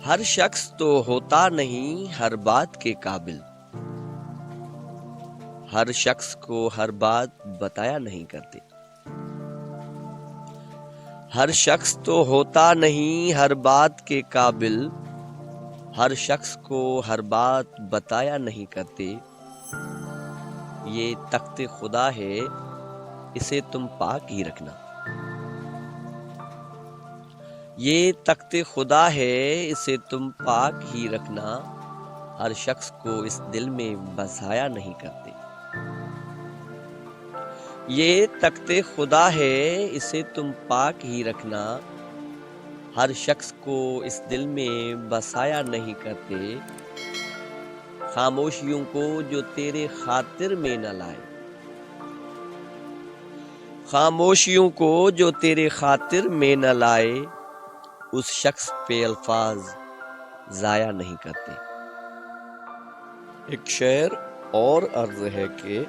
ہر شخص تو ہوتا نہیں ہر بات کے قابل، ہر شخص کو ہر بات بتایا نہیں کرتے۔ ہر شخص تو ہوتا نہیں ہر بات کے قابل، ہر شخص کو ہر بات بتایا نہیں کرتے۔ یہ تخت خدا ہے اسے تم پاک ہی رکھنا، یہ تخت خدا ہے اسے تم پاک ہی رکھنا، ہر شخص کو اس دل میں بسایا نہیں کرتے۔ یہ تخت خدا ہے اسے تم پاک ہی رکھنا، ہر شخص کو اس دل میں بسایا نہیں کرتے۔ خاموشیوں کو جو تیرے خاطر میں نہ لائے، خاموشیوں کو جو تیرے خاطر میں نہ لائے، اس شخص پہ الفاظ ضائع نہیں کرتے۔ ایک شعر اور عرض ہے کہ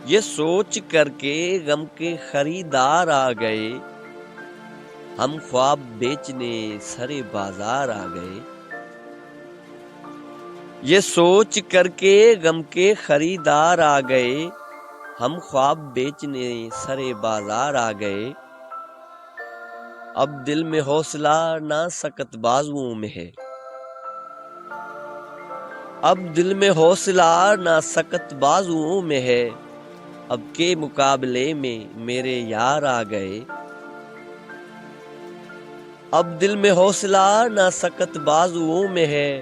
یہ سوچ کر کے غم کے خریدار آ گئے، ہم خواب بیچنے سرے بازار آ گئے۔ یہ سوچ کر کے غم کے خریدار آ گئے، ہم خواب بیچنے سرے بازار آ گئے۔ اب دل میں حوصلہ نہ سکت بازوؤں میں ہے، اب دل میں حوصلہ نہ سکت بازوؤں میں ہے، اب کے مقابلے میں میرے یار آ گئے۔ اب دل میں حوصلہ نہ سکت بازوؤں میں ہے،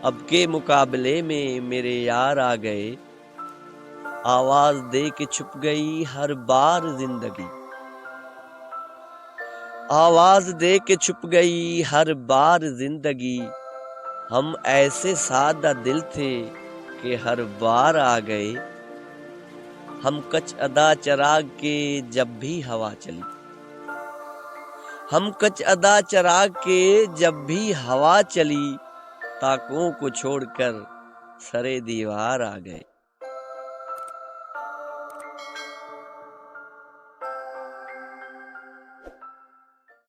اب کے مقابلے میں میرے یار آ گئے۔ آواز دے کے چھپ گئی ہر بار زندگی، آواز دے کے چھپ گئی ہر بار زندگی، ہم ایسے سادہ دل تھے کہ ہر بار آ گئے۔ ہم کچ ادا چراغ کے جب بھی ہوا چلی، ہم کچ ادا چراغ کے جب بھی ہوا چلی، تاکوں کو چھوڑ کر سرے دیوار آ گئے۔